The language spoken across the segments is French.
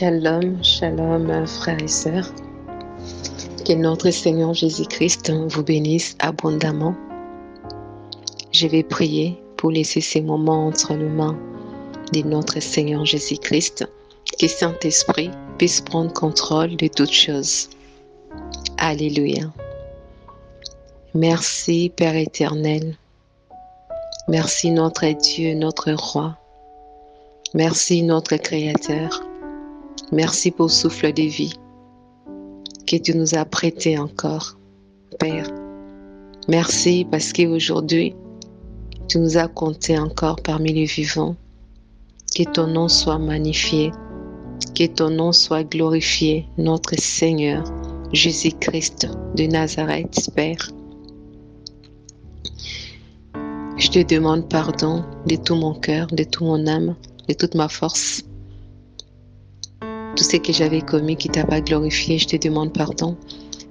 Shalom, shalom, frères et sœurs. Que notre Seigneur Jésus-Christ vous bénisse abondamment. Je vais prier pour laisser ces moments entre les mains de notre Seigneur Jésus-Christ. Que Saint-Esprit puisse prendre contrôle de toutes choses. Alléluia. Merci Père éternel. Merci notre Dieu, notre Roi. Merci notre Créateur. Merci pour le souffle de vie que tu nous as prêté encore, Père. Merci parce qu'aujourd'hui, tu nous as comptés encore parmi les vivants. Que ton nom soit magnifié, que ton nom soit glorifié, notre Seigneur, Jésus-Christ de Nazareth, Père. Je te demande pardon de tout mon cœur, de toute mon âme, de toute ma force. Tout ce que j'avais commis qui t'a pas glorifié, je te demande pardon.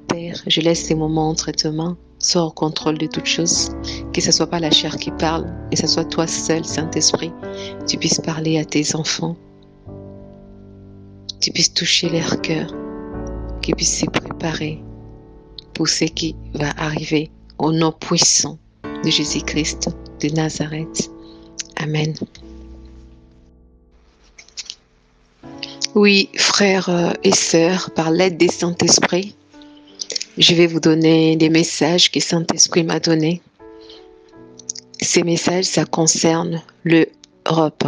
Père, je laisse ces moments entre tes mains. Sois au contrôle de toutes choses. Que ce ne soit pas la chair qui parle, et que ce soit toi seul, Saint-Esprit. Tu puisses parler à tes enfants. Tu puisses toucher leur cœur. Qu'ils puissent se préparer pour ce qui va arriver au nom puissant de Jésus-Christ de Nazareth. Amen. Oui, frères et sœurs, par l'aide des Saint-Esprit, je vais vous donner des messages que Saint-Esprit m'a donnés. Ces messages, ça concerne l'Europe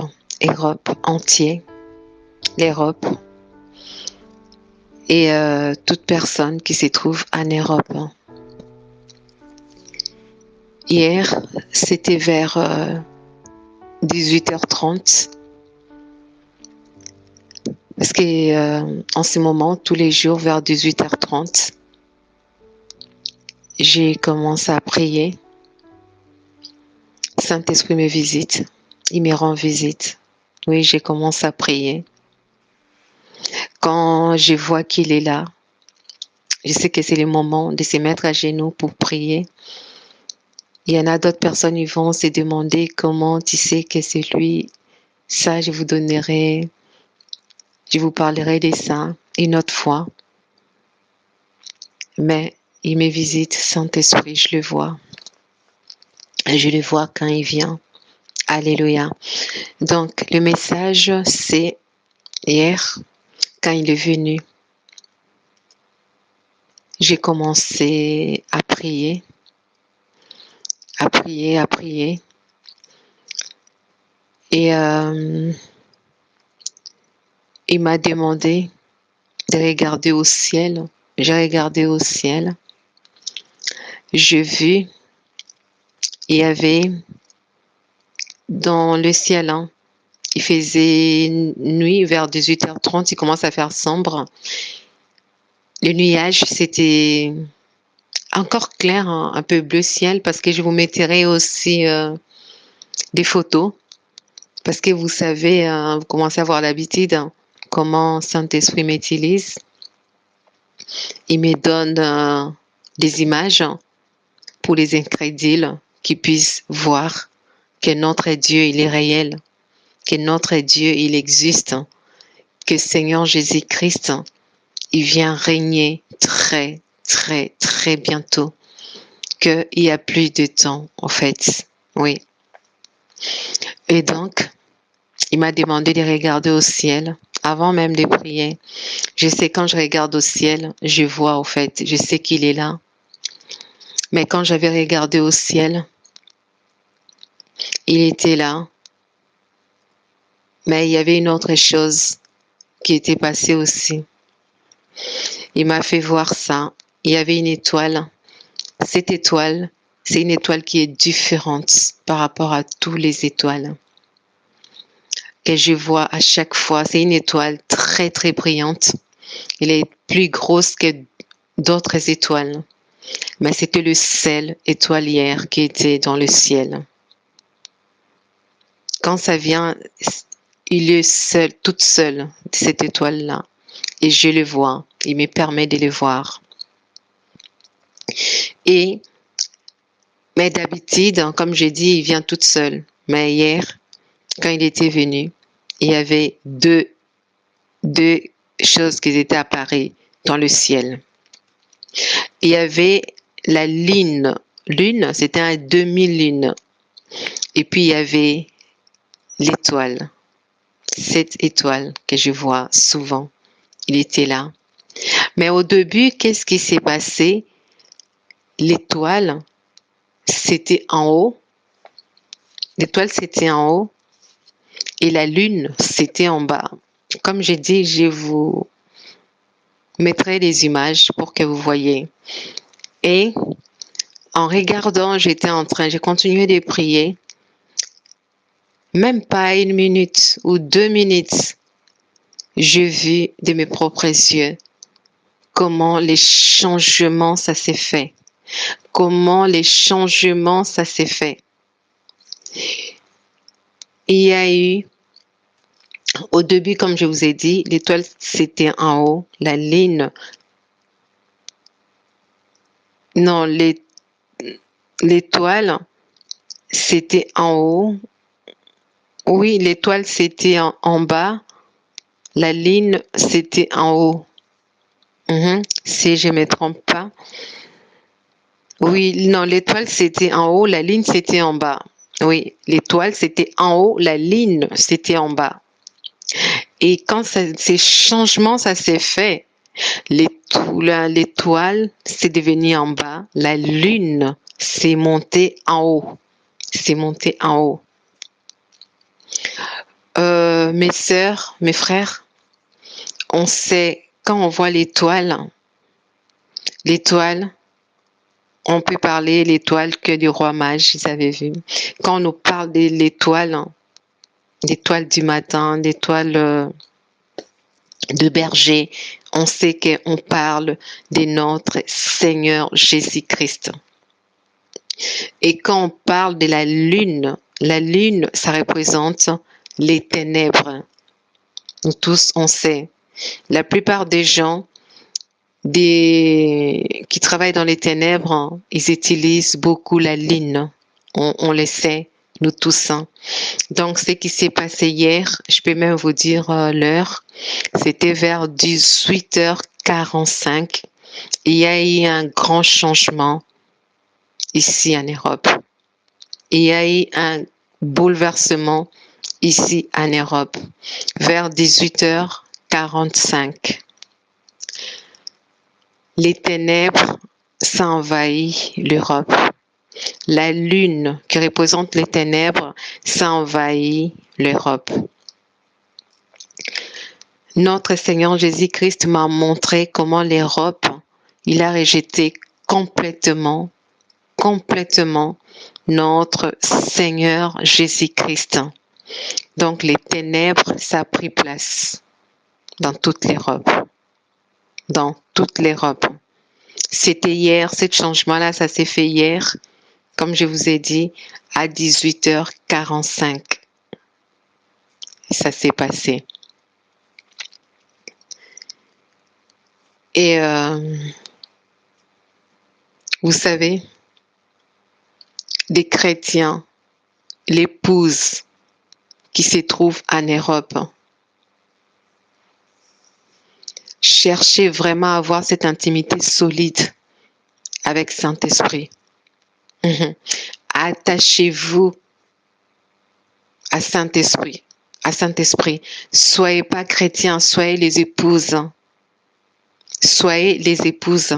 entière, l'Europe et toute personne qui se trouve en Europe. Hier, c'était vers 18h30. Parce que en ce moment, tous les jours, vers 18h30, j'ai commencé à prier. Saint-Esprit me visite. Il me rend visite. Oui, j'ai commencé à prier. Quand je vois qu'il est là, je sais que c'est le moment de se mettre à genoux pour prier. Il y en a d'autres personnes qui vont se demander comment tu sais que c'est lui. Ça, je vous donnerai. Je vous parlerai de ça une autre fois. Mais il me visite, Saint-Esprit, je le vois. Je le vois quand il vient. Alléluia. Donc, le message, c'est hier, quand il est venu. J'ai commencé à prier. Et il m'a demandé de regarder au ciel. J'ai regardé au ciel. J'ai vu, il y avait dans le ciel, il faisait nuit vers 18h30, il commence à faire sombre. Le nuage, c'était encore clair, un peu bleu ciel, parce que je vous mettrai aussi des photos. Parce que vous savez, vous commencez à avoir l'habitude comment Saint-Esprit m'utilise. Il me donne des images pour les incrédules qui puissent voir que notre Dieu, il est réel, que notre Dieu, il existe, que Seigneur Jésus-Christ, il vient régner très, très, très bientôt, qu'il n'y a plus de temps, en fait. Oui. Et donc, il m'a demandé de regarder au ciel avant même de prier. Je sais quand je regarde au ciel, je vois au fait, je sais qu'il est là. Mais quand j'avais regardé au ciel, il était là. Mais il y avait une autre chose qui était passée aussi. Il m'a fait voir ça. Il y avait une étoile. Cette étoile, c'est une étoile qui est différente par rapport à toutes les étoiles que je vois à chaque fois. C'est une étoile très, très brillante. Elle est plus grosse que d'autres étoiles. Mais c'était le seul étoilière qui était dans le ciel. Quand ça vient, il est seul, toute seule, cette étoile-là. Et je le vois. Il me permet de le voir. Mais d'habitude, comme j'ai dit, il vient toute seule. Mais hier, quand il était venu, il y avait deux choses qui étaient apparues dans le ciel. Il y avait la lune. Lune, c'était un demi-lune. Et puis il y avait l'étoile. Cette étoile que je vois souvent. Il était là. Mais au début, qu'est-ce qui s'est passé? L'étoile, c'était en haut. L'étoile, c'était en haut. Et la lune, c'était en bas. Comme j'ai dit, je vous mettrai les images pour que vous voyez. Et en regardant, j'ai continué de prier. Même pas 1 minute ou 2 minutes, j'ai vu de mes propres yeux comment les changements ça s'est fait. Comment les changements ça s'est fait. Il y a eu, au début, comme je vous ai dit, l'étoile c'était en haut, la lune. Non, l'étoile c'était en haut. Oui, l'étoile c'était en bas. La ligne c'était en haut. Si je ne me trompe pas. Oui, non, l'étoile c'était en haut, la ligne c'était en bas. Oui, l'étoile c'était en haut, la ligne c'était en bas. Et quand ces changements, ça s'est fait, l'étoile c'est devenu en bas, la lune c'est monté en haut. C'est monté en haut. Mes sœurs, mes frères, on sait, quand on voit l'étoile, on peut parler l'étoile que du roi mage, ils avaient vu. Quand on nous parle de l'étoile du matin, l'étoile de berger, on sait qu'on parle de notre Seigneur Jésus-Christ. Et quand on parle de la lune, ça représente les ténèbres. Nous tous, on sait. La plupart des gens qui travaillent dans les ténèbres, ils utilisent beaucoup la lune. On le sait, nous tous. Donc, ce qui s'est passé hier, je peux même vous dire l'heure, c'était vers 18h45. Il y a eu un grand changement ici en Europe. Il y a eu un bouleversement ici en Europe vers 18h45. Les ténèbres, ça envahit l'Europe. La lune qui représente les ténèbres, ça envahit l'Europe. Notre Seigneur Jésus-Christ m'a montré comment l'Europe, il a rejeté complètement notre Seigneur Jésus-Christ. Donc les ténèbres, ça a pris place dans toute l'Europe. Dans toute l'Europe. C'était hier, ce changement-là, ça s'est fait hier, comme je vous ai dit, à 18h45. Ça s'est passé. Et vous savez, des chrétiens, l'épouse qui se trouve en Europe, cherchez vraiment à avoir cette intimité solide avec Saint-Esprit. Attachez-vous à Saint-Esprit. Soyez pas chrétiens, soyez les épouses. Soyez les épouses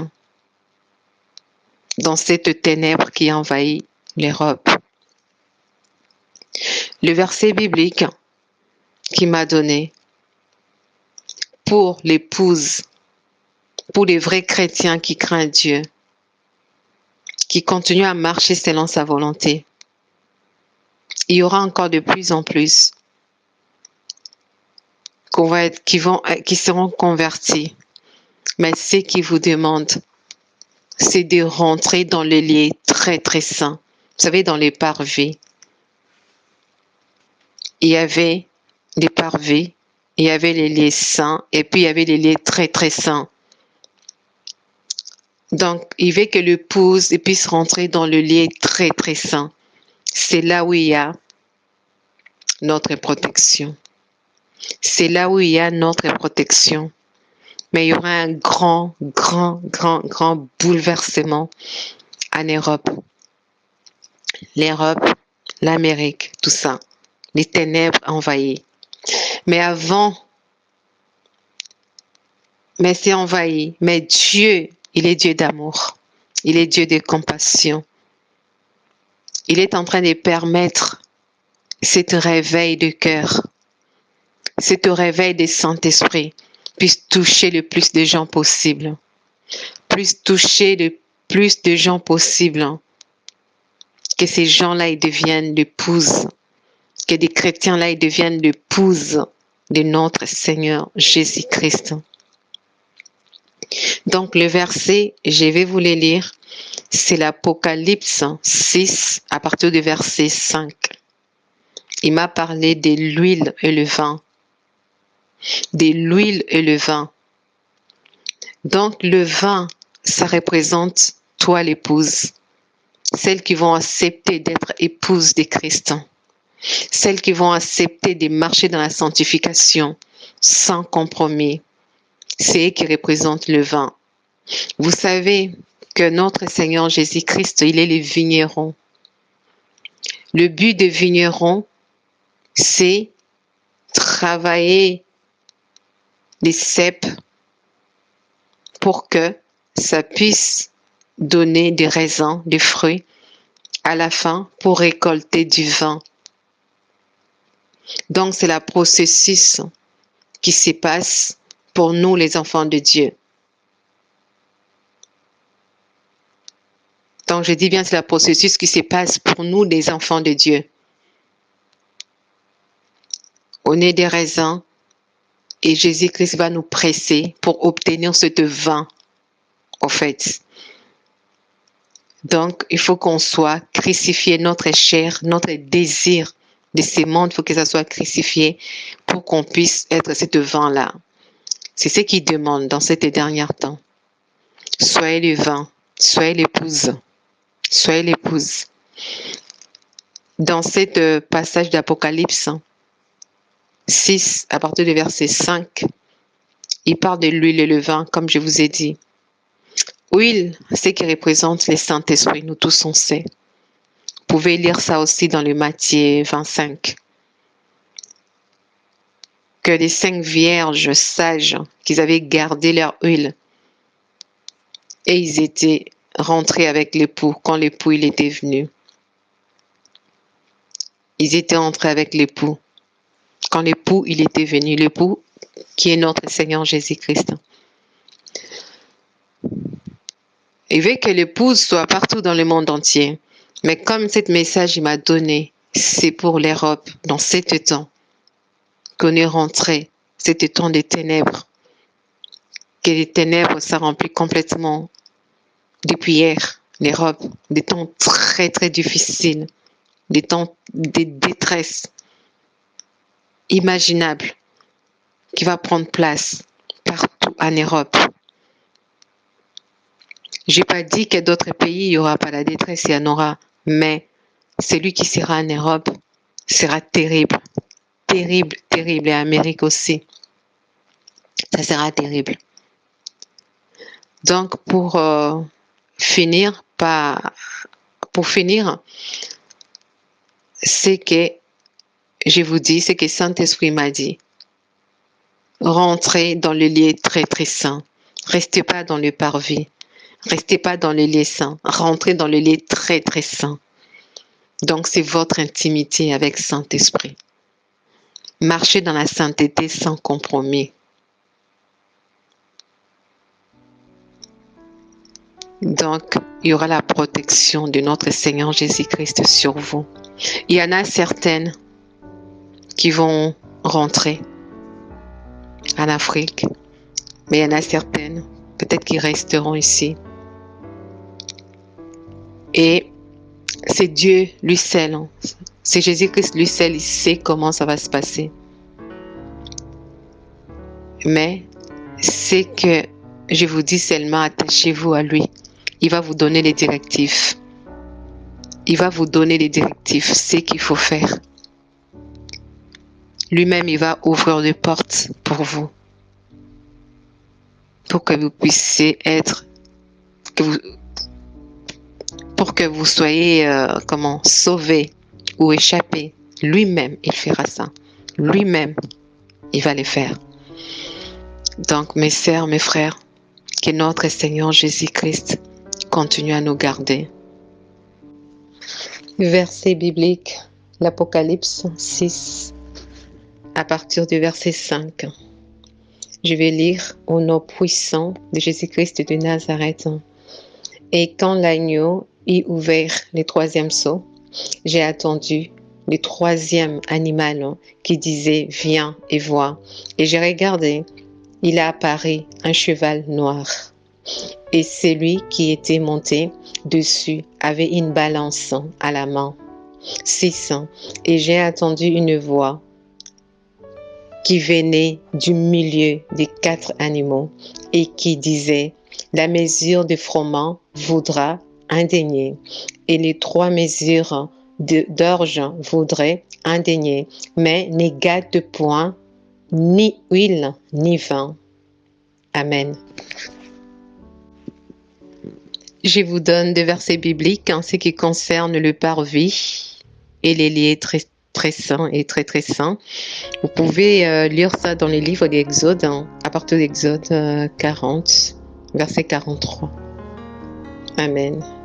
dans cette ténèbre qui envahit l'Europe. Le verset biblique qui m'a donné pour l'épouse, pour les vrais chrétiens qui craignent Dieu, qui continuent à marcher selon sa volonté. Il y aura encore de plus en plus qui seront convertis. Mais ce qui vous demande, c'est de rentrer dans le lieu très très saint. Vous savez, dans les parvis, il y avait des parvis, il y avait les lieux saints, et puis il y avait les lieux très très saints. Donc, il veut que l'épouse puisse rentrer dans le lieu très très saint. C'est là où il y a notre protection. C'est là où il y a notre protection. Mais il y aura un grand, grand, grand, grand bouleversement en Europe. L'Europe, l'Amérique, tout ça. Les ténèbres envahies. Mais avant, mais c'est envahi. Mais Dieu, il est Dieu d'amour. Il est Dieu de compassion. Il est en train de permettre cet réveil de cœur, cet réveil des Saint-Esprit puisse toucher le plus de gens possible, puisse toucher le plus de gens possible, que ces gens-là ils deviennent l'épouse, que des chrétiens-là ils deviennent l'épouse de notre Seigneur Jésus-Christ. Donc le verset, je vais vous le lire, c'est l'Apocalypse 6 à partir du verset 5. Il m'a parlé de l'huile et le vin. De l'huile et le vin. Donc le vin, ça représente toi l'épouse. Celles qui vont accepter d'être épouses de Christ. Celles qui vont accepter de marcher dans la sanctification sans compromis. C'est eux qui représentent le vin. Vous savez que notre Seigneur Jésus-Christ, il est le vigneron. Le but des vignerons, c'est travailler les cèpes pour que ça puisse donner des raisins, des fruits à la fin pour récolter du vin. Donc c'est le processus qui se passe pour nous les enfants de Dieu. Donc je dis bien c'est le processus qui se passe pour nous les enfants de Dieu. On est des raisins et Jésus-Christ va nous presser pour obtenir ce vin, en fait. Donc, il faut qu'on soit crucifié, notre chair, notre désir de ce monde, il faut que ça soit crucifié pour qu'on puisse être ce vin-là. C'est ce qu'il demande dans ces derniers temps. Soyez le vin, soyez l'épouse, soyez l'épouse. Dans ce passage d'Apocalypse 6, à partir du verset 5, il parle de l'huile et le vin, comme je vous ai dit. Huile, c'est qui représente les Saint-Esprit, nous tous on sait. Vous pouvez lire ça aussi dans le Matthieu 25. Que les 5 vierges sages, qu'ils avaient gardé leur huile, et ils étaient rentrés avec l'époux quand l'époux il était venu. Ils étaient entrés avec l'époux quand l'époux il était venu, l'époux qui est notre Seigneur Jésus-Christ. Il veut que l'épouse soit partout dans le monde entier. Mais comme ce message il m'a donné, c'est pour l'Europe, dans cet temps, qu'on est rentré, cet temps des ténèbres, que les ténèbres ça remplit complètement depuis hier, l'Europe, des temps très très difficiles, des temps de détresse imaginable qui va prendre place partout en Europe. Je n'ai pas dit que d'autres pays, il n'y aura pas la détresse, il y en aura. Mais celui qui sera en Europe sera terrible. Terrible, terrible. Et en Amérique aussi. Ça sera terrible. Donc, pour finir, c'est que, je vous dis, c'est que Saint-Esprit m'a dit. Rentrez dans le lieu très, très saint. Restez pas dans le parvis. Restez pas dans le lieu saint. Rentrez dans le lieu très, très saint. Donc, c'est votre intimité avec Saint-Esprit. Marchez dans la sainteté sans compromis. Donc, il y aura la protection de notre Seigneur Jésus-Christ sur vous. Il y en a certaines qui vont rentrer en Afrique, mais il y en a certaines, peut-être qui resteront ici. Et c'est Dieu, lui seul. C'est Jésus-Christ, lui seul, il sait comment ça va se passer. Mais c'est que je vous dis seulement, attachez-vous à lui. Il va vous donner les directives. Il va vous donner les directives, ce qu'il faut faire. Lui-même, il va ouvrir les portes pour vous. pour que vous puissiez être, pour que vous soyez, sauvés ou échappés. Lui-même, il fera ça. Lui-même, il va les faire. Donc, mes sœurs, mes frères, que notre Seigneur Jésus-Christ continue à nous garder. Verset biblique, l'Apocalypse 6, à partir du verset 5. Je vais lire au nom puissant de Jésus-Christ de Nazareth. Et quand l'agneau eut ouvert le troisième sceau, j'ai attendu le troisième animal qui disait « Viens et vois ». Et j'ai regardé, il a apparu un cheval noir. Et celui qui était monté dessus avait une balance à la main. 6. Et j'ai entendu une voix qui venait du milieu des 4 animaux et qui disait « La mesure de froment voudra un denier, et les 3 mesures d'orge voudraient un denier, mais ne gâte point ni huile ni vin. » Amen. Je vous donne des versets bibliques en ce qui concerne le parvis et les liens très saints et très saints. Vous pouvez lire ça dans les livres d'Exode, à partir d'Exode 40, verset 43. Amen.